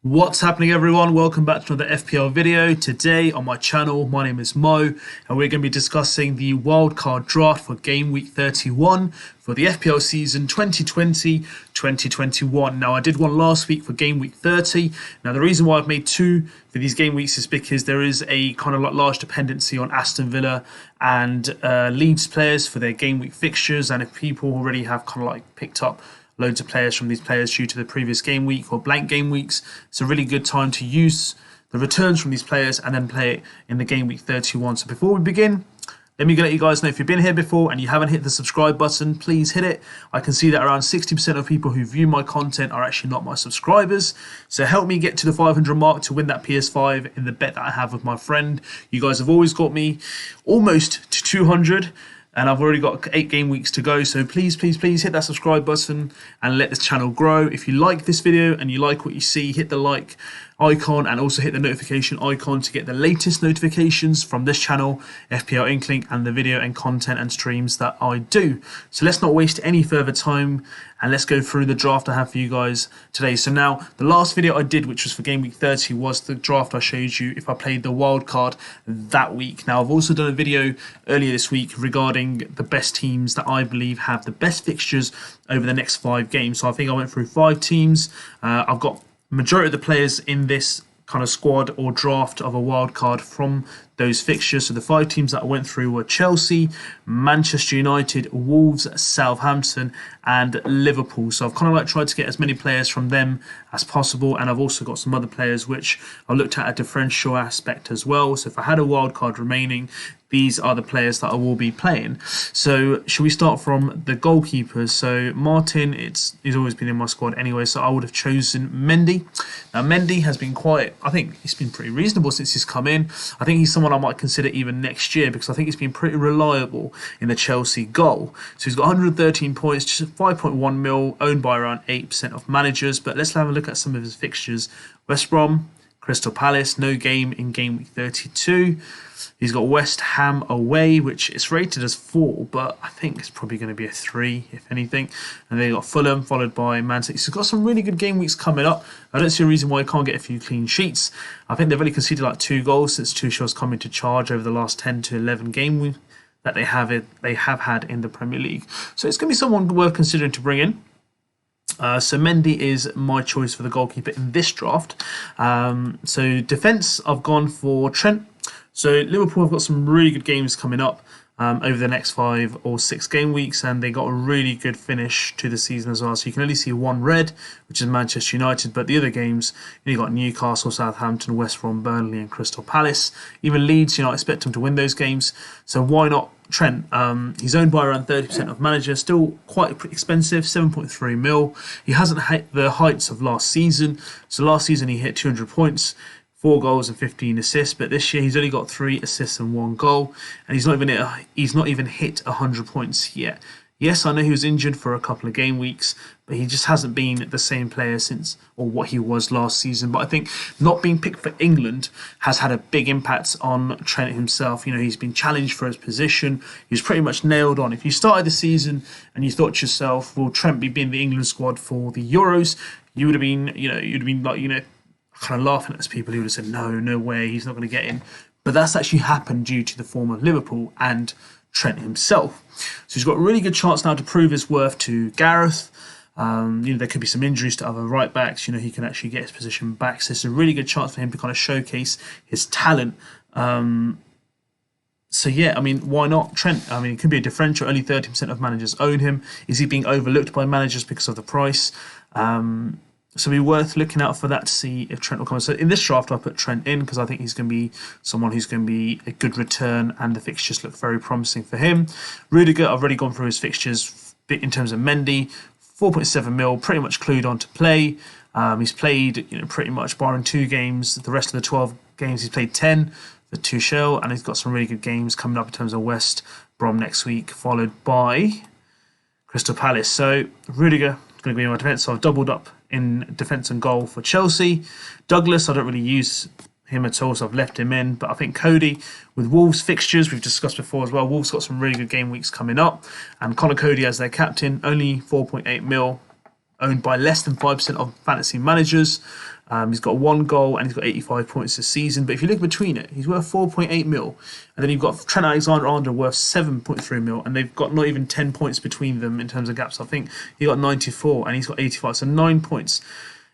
What's happening, everyone? Welcome back to another FPL video. Today on my channel, my name is Mo, and we're going to be discussing the wildcard draft for Game Week 31 for the FPL season 2020-2021. Now, I did one last week for Game Week 30. Now, the reason why I've made two for these game weeks is because there is a kind of like large dependency on Aston Villa and Leeds players for their Game Week fixtures, and if people already have kind of like picked up loads of players from these players due to the previous game week or blank game weeks, it's a really good time to use the returns from these players and then play it in the Game Week 31. So before we begin, let me let you guys know, if you've been here before and you haven't hit the subscribe button, please hit it. I can see that around 60% of people who view my content are actually not my subscribers. So help me get to the 500 mark to win that PS5 in the bet that I have with my friend. You guys have always got me almost to 200. And I've already got 8 game weeks to go, so please hit that subscribe button and let this channel grow. If you like this video and you like what you see, hit the like icon and also hit the notification icon to get the latest notifications from this channel, FPL INKLING, and the video and content and streams that I do. So let's not waste any further time and let's go through the draft I have for you guys today. So now, the last video I did, which was for Game Week 30, was the draft I showed you if I played the wild card that week. Now, I've also done a video earlier this week regarding the best teams that I believe have the best fixtures over the next 5 games. So I think I went through 5 teams. I've got majority of the players in this kind of squad or draft of a wild card from those fixtures. So the 5 teams that I went through were Chelsea, Manchester United, Wolves, Southampton, and Liverpool. So I've kind of like tried to get as many players from them as possible, and I've also got some other players which I looked at a differential aspect as well. So if I had a wild card remaining, these are the players that I will be playing. So should we start from the goalkeepers? So Martin, he's always been in my squad anyway, so I would have chosen Mendy. Now Mendy has been I think he's been pretty reasonable since he's come in. I think he's someone I might consider even next year because I think he's been pretty reliable in the Chelsea goal. So he's got 113 points, just 5.1 mil, owned by around 8% of managers. But let's have a look at some of his fixtures. West Brom, Crystal Palace, no game in Game Week 32. He's got West Ham away, which is rated as 4, but I think it's probably going to be a 3, if anything. And then you've got Fulham, followed by Man City. So he's got some really good game weeks coming up. I don't see a reason why he can't get a few clean sheets. I think they've only conceded like 2 goals since Tuchel's come into charge over the last 10 to 11 game weeks that they have had in the Premier League. So it's going to be someone worth considering to bring in. So Mendy is my choice for the goalkeeper in this draft. So defence, I've gone for Trent. So Liverpool have got some really good games coming up over the next 5 or 6 game weeks, and they got a really good finish to the season as well. So you can only see 1 red, which is Manchester United, but the other games, you got Newcastle, Southampton, West Brom, Burnley, and Crystal Palace. Even Leeds, I expect them to win those games. So why not Trent? He's owned by around 30% of managers, still quite expensive, 7.3 mil. He hasn't hit the heights of last season. So last season he hit 200 points. 4 goals and 15 assists, but this year he's only got 3 assists and 1 goal, and he's not even hit 100 points yet. Yes, I know he was injured for a couple of game weeks, but he just hasn't been the same player since, or what he was last season. But I think not being picked for England has had a big impact on Trent himself. He's been challenged for his position. He was pretty much nailed on. If you started the season and you thought to yourself, will Trent be in the England squad for the Euros? You would have been, kind of laughing at people who would have said, no way, he's not going to get in. But that's actually happened due to the form of Liverpool and Trent himself. So he's got a really good chance now to prove his worth to Gareth. There could be some injuries to other right backs. He can actually get his position back. So it's a really good chance for him to kind of showcase his talent. So yeah, why not Trent? It could be a differential. Only 30% of managers own him. Is he being overlooked by managers because of the price? So it'd be worth looking out for that to see if Trent will come. So in this draft, I put Trent in because I think he's going to be someone who's going to be a good return, and the fixtures look very promising for him. Rudiger, I've already gone through his fixtures in terms of Mendy. 4.7 mil, pretty much clued on to play. He's played, pretty much barring 2 games. The rest of the 12 games, he's played 10 for Tuchel, and he's got some really good games coming up in terms of West Brom next week, followed by Crystal Palace. So Rudiger is going to be in my defence, so I've doubled up in defence and goal for Chelsea. Douglas, I don't really use him at all, so I've left him in. But I think Cody, with Wolves fixtures, we've discussed before as well, Wolves got some really good game weeks coming up. And Connor Cody as their captain, only 4.8 mil. owned by less than 5% of fantasy managers. He's got 1 goal and he's got 85 points this season. But if you look between it, he's worth 4.8 mil. And then you've got Trent Alexander-Arnold worth 7.3 mil. And they've got not even 10 points between them in terms of gaps. I think he got 94 and he's got 85. So 9 points.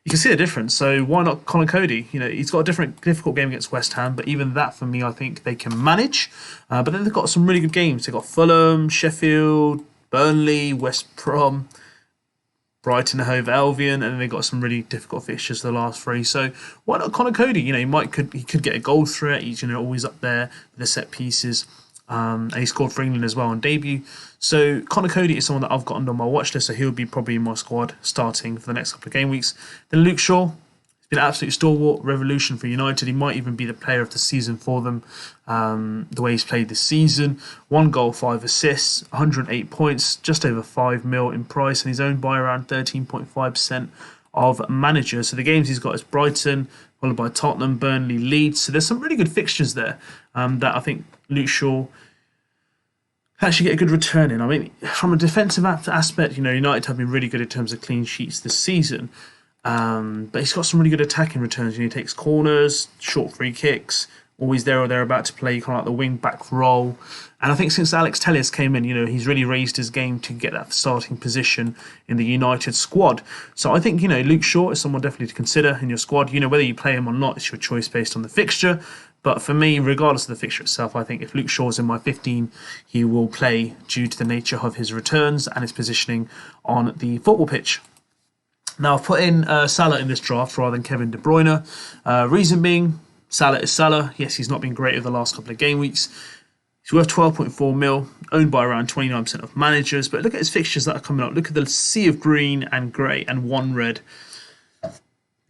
You can see the difference. So why not Conor Cody? You know, he's got a difficult game against West Ham. But even that, for me, I think they can manage. But then they've got some really good games. They've got Fulham, Sheffield, Burnley, West Brom, Brighton, Hove Albion, and then they've got some really difficult fixtures the last 3. So why not Conor Cody? You know, he could get a goal threat. He's always up there with the set pieces. And he scored for England as well on debut. So Conor Cody is someone that I've got under my watch list, so he'll be probably in my squad starting for the next couple of game weeks. Then Luke Shaw, he's been an absolute stalwart revolution for United. He might even be the player of the season for them, the way he's played this season. 1 goal, 5 assists, 108 points, just over 5 mil in price, and he's owned by around 13.5% of managers. So the games he's got is Brighton, followed by Tottenham, Burnley, Leeds. So there's some really good fixtures there that I think Luke Shaw can actually get a good return in. I mean, from a defensive aspect, you know, United have been really good in terms of clean sheets this season. But he's got some really good attacking returns. You know, he takes corners, short free kicks, always there or thereabout to play kind of like the wing-back role. And I think since Alex Telles came in, you know, he's really raised his game to get that starting position in the United squad. So I think, you know, Luke Shaw is someone definitely to consider in your squad. You know, whether you play him or not, it's your choice based on the fixture. But for me, regardless of the fixture itself, I think if Luke Shaw's in my 15, he will play due to the nature of his returns and his positioning on the football pitch. Now, I've put in Salah in this draft rather than Kevin De Bruyne. Reason being, Salah is Salah. Yes, he's not been great over the last couple of game weeks. He's worth 12.4 mil, owned by around 29% of managers. But look at his fixtures that are coming up. Look at the sea of green and grey and 1 red.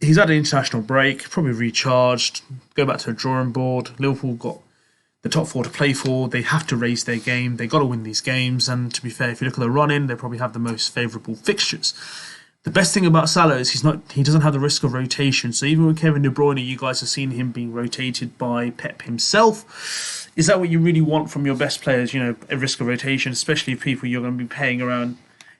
He's had an international break, probably recharged, go back to a drawing board. Liverpool got the top 4 to play for. They have to raise their game. They've got to win these games. And to be fair, if you look at the run-in, they probably have the most favourable fixtures. The best thing about Salah is he doesn't have the risk of rotation. So even with Kevin De Bruyne, you guys have seen him being rotated by Pep himself. Is that what you really want from your best players? You know, a risk of rotation, especially people you're going to be paying around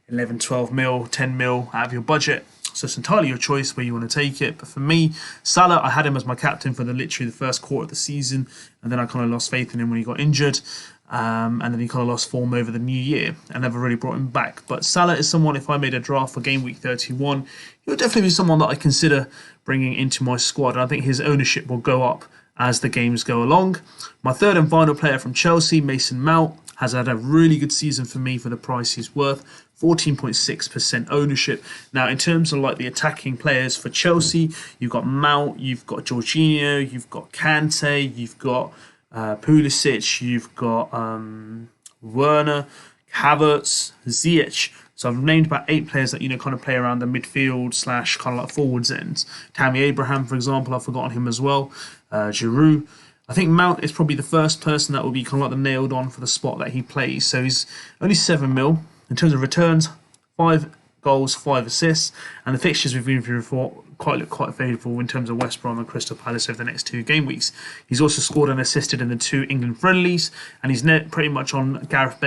11, 12 mil, 10 mil out of your budget. So it's entirely your choice where you want to take it. But for me, Salah, I had him as my captain for literally the first quarter of the season. And then I kind of lost faith in him when he got injured. And then he kind of lost form over the new year and never really brought him back. But Salah is someone, if I made a draft for game week 31, he would definitely be someone that I consider bringing into my squad. And I think his ownership will go up as the games go along. My third and final player from Chelsea, Mason Mount, has had a really good season for me for the price he's worth. 14.6% ownership. Now, in terms of like the attacking players for Chelsea, you've got Mount, you've got Jorginho, you've got Kante, you've got Pulisic, you've got Werner, Havertz, Ziyech. So I've named about 8 players that, you know, kind of play around the midfield / kind of like forwards ends. Tammy Abraham, for example, I've forgotten him as well. Giroud. I think Mount is probably the first person that will be kind of like the nailed on for the spot that he plays. So he's only 7 mil. In terms of returns, 5 goals, 5 assists. And the fixtures we've been through before look quite favourable in terms of West Brom and Crystal Palace over the next 2 game weeks. He's also scored and assisted in the 2 England friendlies. And he's pretty much on Gareth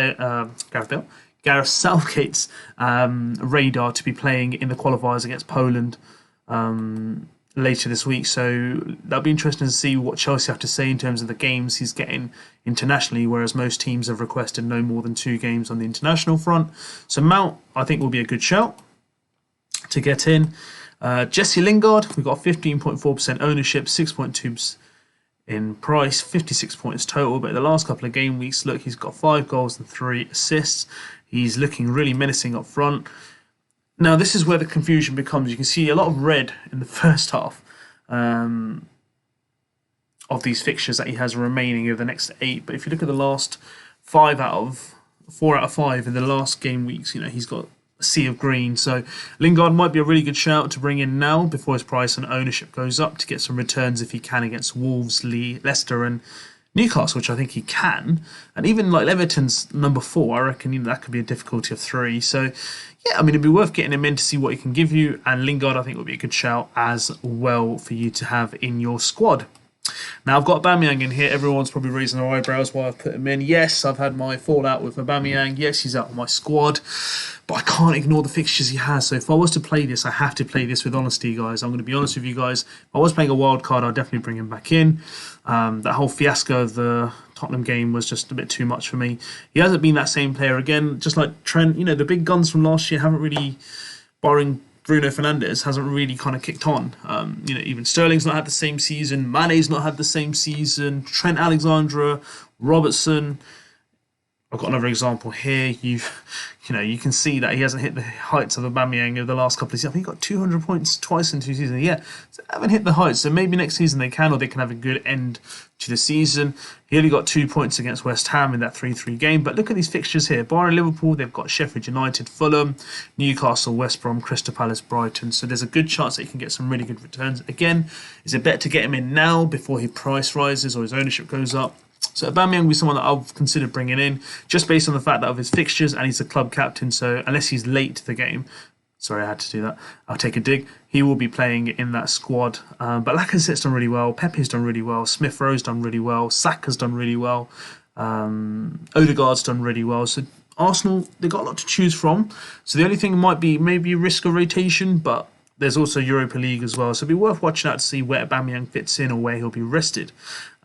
Southgate's radar to be playing in the qualifiers against Poland later this week. So that'll be interesting to see what Chelsea have to say in terms of the games he's getting internationally, whereas most teams have requested no more than 2 games on the international front. So Mount, I think, will be a good shout to get in. Jesse Lingard, we've got 15.4% ownership, 6.2 in price, 56 points total. But in the last couple of game weeks, look, he's got 5 goals and 3 assists. He's looking really menacing up front. Now, this is where the confusion becomes. You can see a lot of red in the first half of these fixtures that he has remaining over the next 8. But if you look at the last 4 out of 5 in the last game weeks, you know, he's got a sea of green. So Lingard might be a really good shout to bring in now before his price and ownership goes up to get some returns if he can against Wolves, Leicester and Newcastle, which I think he can. And even like Everton's number 4, I reckon, you know, that could be a difficulty of 3. So yeah, I mean, it'd be worth getting him in to see what he can give you. And Lingard, I think, would be a good shout as well for you to have in your squad. Now, I've got Aubameyang in here. Everyone's probably raising their eyebrows while I've put him in. Yes, I've had my fallout with Aubameyang. Yes, he's out of my squad. But I can't ignore the fixtures he has. So if I was to play this, I have to play this with honesty, guys. I'm going to be honest with you guys. If I was playing a wild card, I'd definitely bring him back in. That whole fiasco of the Tottenham game was just a bit too much for me. He hasn't been that same player again. Just like Trent, the big guns from last year haven't really, barring Bruno Fernandes, hasn't really kind of kicked on. Even Sterling's not had the same season. Mane's not had the same season. Trent Alexander, Robertson. I've got another example here. You can see that he hasn't hit the heights of Aubameyang over the last couple of seasons. I think he got 200 points twice in 2 seasons. Yeah, so they haven't hit the heights. So maybe next season they can, or they can have a good end to the season. He only got 2 points against West Ham in that 3-3 game. But look at these fixtures here. Barring Liverpool, they've got Sheffield United, Fulham, Newcastle, West Brom, Crystal Palace, Brighton. So there's a good chance that he can get some really good returns. Again, is it better to get him in now before his price rises or his ownership goes up? So Aubameyang will be someone that I'll consider bringing in, just based on the fact that of his fixtures, and he's a club captain, so unless he's late to the game, sorry I had to do that, I'll take a dig, he will be playing in that squad. But Lacazette's done really well, Pepe's done really well, Smith Rowe's done really well, Saka's done really well, Odegaard's done really well, so Arsenal, they've got a lot to choose from, so the only thing might be maybe risk of rotation, but there's also Europa League as well, so it'll be worth watching out to see where Aubameyang fits in or where he'll be rested,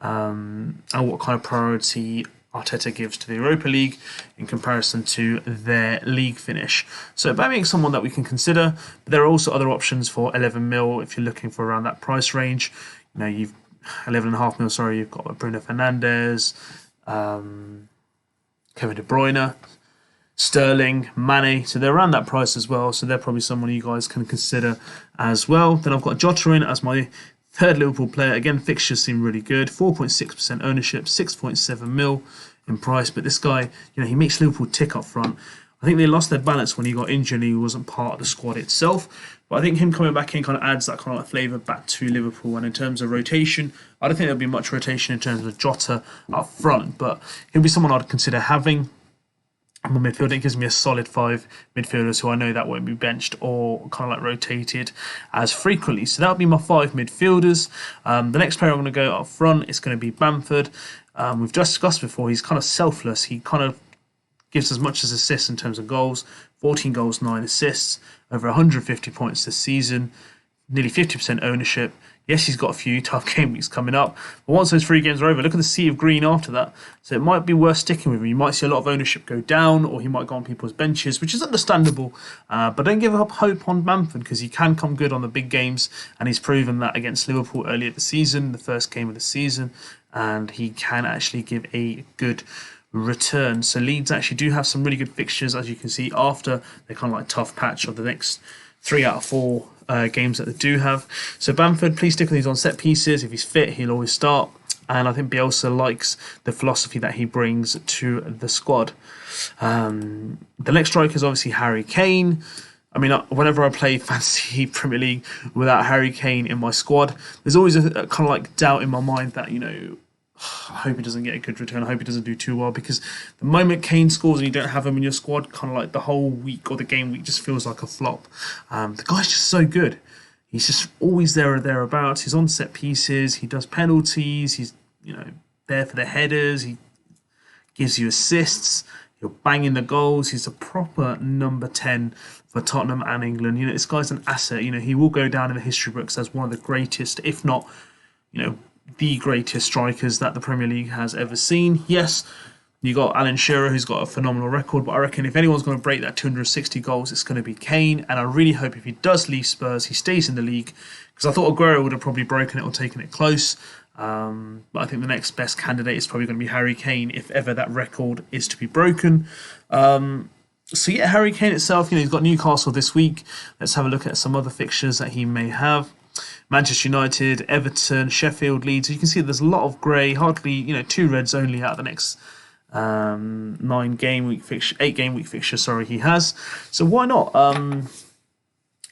and what kind of priority Arteta gives to the Europa League in comparison to their league finish. So Aubameyang's someone that we can consider, but there are also other options for 11 mil if you're looking for around that price range. You've 11.5 mil. Sorry, you've got Bruno Fernandes, Kevin De Bruyne, Sterling, Mane, so they're around that price as well, so they're probably someone you guys can consider as well. Then I've got Jota in as my third Liverpool player. Again, fixtures seem really good, 4.6% ownership, 6.7 mil in price, but this guy, he makes Liverpool tick up front. I think they lost their balance when he got injured and he wasn't part of the squad itself, but I think him coming back in kind of adds that kind of flavour back to Liverpool. And in terms of rotation, I don't think there'll be much rotation in terms of Jota up front, but he'll be someone I'd consider having. My midfield, it gives me a solid 5 midfielders who I know that won't be benched or kind of like rotated as frequently. So that'll be my 5 midfielders. The next player I'm going to go up front is going to be Bamford. We've just discussed before, he's kind of selfless. He kind of gives as much as assists in terms of goals. 14 goals, 9 assists, over 150 points this season, nearly 50% ownership. Yes, he's got a few tough game weeks coming up, but once those 3 games are over, look at the sea of green after that. So it might be worth sticking with him. You might see a lot of ownership go down, or he might go on people's benches, which is understandable. But don't give up hope on Bamford, because he can come good on the big games, and he's proven that against Liverpool earlier this season, the first game of the season, and he can actually give a good return. So Leeds actually do have some really good fixtures, as you can see, after their kind of like tough patch of the next 3 out of 4 games that they do have. So Bamford, please stick with these on set pieces. If he's fit, he'll always start. And I think Bielsa likes the philosophy that he brings to the squad. The next striker is obviously Harry Kane. I mean, whenever I play Fantasy Premier League without Harry Kane in my squad, there's always a kind of like doubt in my mind that, I hope he doesn't get a good return. I hope he doesn't do too well, because the moment Kane scores and you don't have him in your squad, kind of like the whole week or the game week just feels like a flop. The guy's just so good. He's just always there or thereabouts. He's on set pieces. He does penalties. He's there for the headers. He gives you assists. He'll bang in the goals. He's a proper number 10 for Tottenham and England. This guy's an asset. He will go down in the history books as one of the greatest, if not, the greatest strikers that the Premier League has ever seen. Yes, you got Alan Shearer, who's got a phenomenal record, but I reckon if anyone's going to break that 260 goals, it's going to be Kane. And I really hope if he does leave Spurs, he stays in the league, because I thought Aguero would have probably broken it or taken it close. But I think the next best candidate is probably going to be Harry Kane, if ever that record is to be broken. So yeah, Harry Kane itself, he's got Newcastle this week. Let's have a look at some other fixtures that he may have. Manchester United, Everton, Sheffield, Leeds. You can see there's a lot of grey, hardly, 2 reds only out of the next 8 game week fixture, he has. So why not?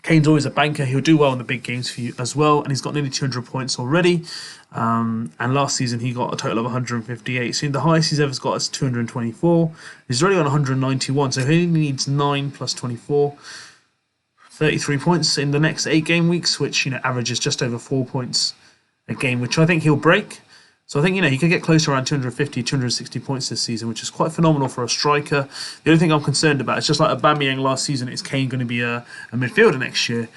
Kane's always a banker. He'll do well in the big games for you as well, and he's got nearly 200 points already. And last season he got a total of 158. So the highest he's ever got is 224. He's already on 191, so he only needs 9 plus 24. 33 points in the next 8 game weeks, which averages just over 4 points a game, which I think he'll break. So I think, he could get close to around 250, 260 points this season, which is quite phenomenal for a striker. The only thing I'm concerned about is just like Aubameyang last season, is Kane going to be a midfielder next year?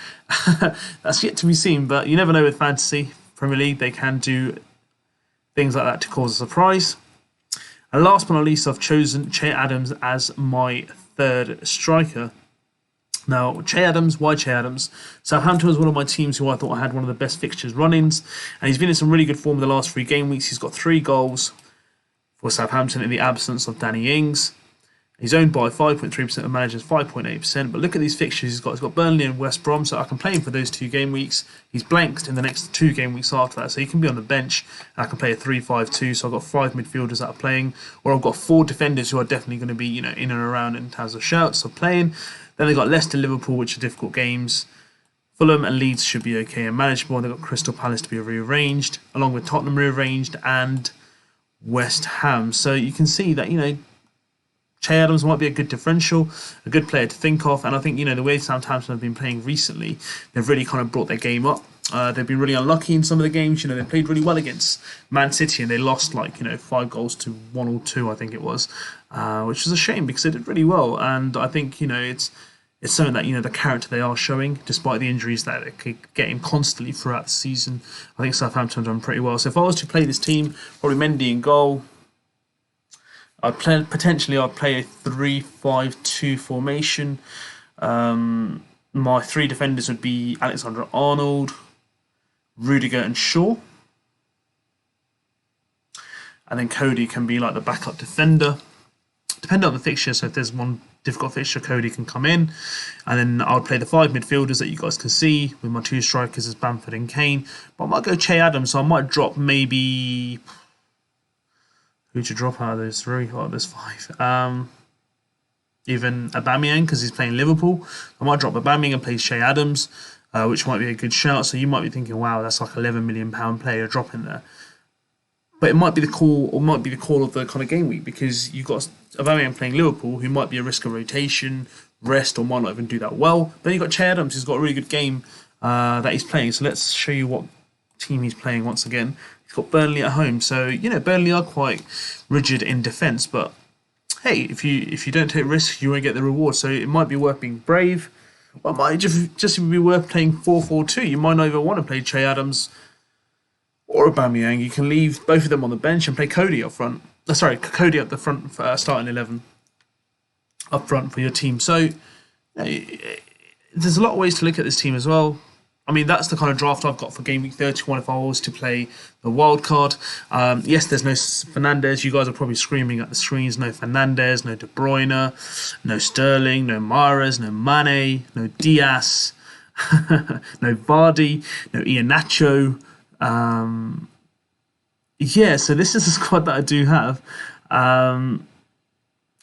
That's yet to be seen, but you never know with fantasy. Premier League, they can do things like that to cause a surprise. And last but not least, I've chosen Che Adams as my third striker. Now, Che Adams, why Che Adams? Southampton was one of my teams who I thought had one of the best fixtures run-ins, and he's been in some really good form in the last 3 game weeks. He's got 3 goals for Southampton in the absence of Danny Ings. He's owned by 5.3% of managers, 5.8%. But look at these fixtures he's got. He's got Burnley and West Brom, so I can play him for those 2 game weeks. He's blanked in the next 2 game weeks after that, so he can be on the bench. And I can play a 3-5-2, so I've got 5 midfielders that are playing, or I've got 4 defenders who are definitely going to be, in and around in terms of shouts of playing. Then they've got Leicester, Liverpool, which are difficult games. Fulham and Leeds should be okay and manageable. And they've got Crystal Palace to be rearranged, along with Tottenham rearranged and West Ham. So you can see that, Che Adams might be a good differential, a good player to think of. And I think, the way Southampton have been playing recently, they've really kind of brought their game up. They've been really unlucky in some of the games. They played really well against Man City and they lost 5 goals to 1 or 2, I think it was, which is a shame because they did really well. And I think, it's something that, the character they are showing, despite the injuries that they keep getting constantly throughout the season. I think Southampton have done pretty well. So if I was to play this team, probably Mendy in goal. I'd play a 3-5-2 formation. My 3 defenders would be Alexander-Arnold, Rudiger and Shaw. And then Cody can be like the backup defender. Depending on the fixture, so if there's one difficult fixture, Cody can come in. And then I'll play the 5 midfielders that you guys can see with my 2 strikers as Bamford and Kane. But I might go Che Adams, so I might drop maybe... Who to drop out of those 3? Oh, there's 5. Even Aubameyang, because he's playing Liverpool. I might drop Aubameyang and play Che Adams, which might be a good shout. So you might be thinking, wow, that's like £11 million player dropping there. But it might be the call, or might be the call of the kind of game week, because you've got Aubameyang playing Liverpool, who might be a risk of rotation, rest, or might not even do that well. But then you've got Che Adams, who's got a really good game that he's playing. So let's show you what team he's playing once again. He's got Burnley at home, so Burnley are quite rigid in defence. But hey, if you don't take risks, you won't get the reward. So it might be worth being brave. Or it might just be worth playing 4-4-2. You might not even want to play Che Adams or Aubameyang. You can leave both of them on the bench and play Cody up front. Cody up the front for starting 11 up front for your team. So there's a lot of ways to look at this team as well. I mean, that's the kind of draft I've got for Game Week 31 if I was to play the wildcard. Yes, there's no Fernandes. You guys are probably screaming at the screens. No Fernandes, no De Bruyne, no Sterling, no Mahrez, no Mane, no Diaz, no Vardy, no Iheanacho. So this is the squad that I do have.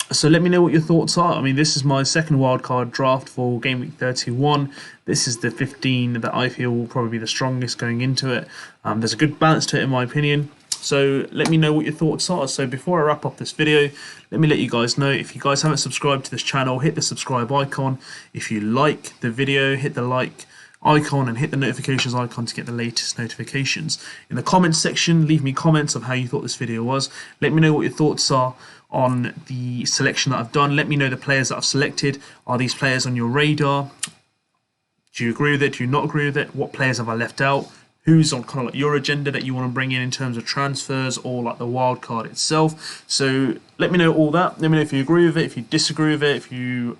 So let me know what your thoughts are. I mean, this is my second wildcard draft for Game Week 31. This is the 15 that I feel will probably be the strongest going into it. There's a good balance to it in my opinion. So let me know what your thoughts are. So before I wrap up this video, let me let you guys know, if you guys haven't subscribed to this channel, hit the subscribe icon. If you like the video, hit the like icon and hit the notifications icon to get the latest notifications. In the comments section, leave me comments of how you thought this video was. Let me know what your thoughts are on the selection that I've done. Let me know the players that I've selected. Are these players on your radar? Do you agree with it? Do you not agree with it? What players have I left out? Who's on kind of like your agenda that you want to bring in terms of transfers or like the wild card itself? So let me know all that. Let me know if you agree with it, if you disagree with it, if you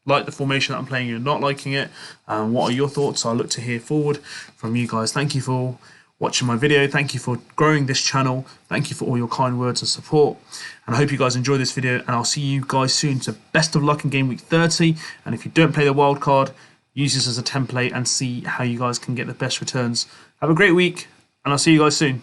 like the formation that I'm playing, you're not liking it. What are your thoughts? I'll look to hear forward from you guys. Thank you for watching my video. Thank you for growing this channel. Thank you for all your kind words and support. And I hope you guys enjoy this video and I'll see you guys soon. So best of luck in Game Week 30. And if you don't play the wild card, use this as a template and see how you guys can get the best returns. Have a great week and I'll see you guys soon.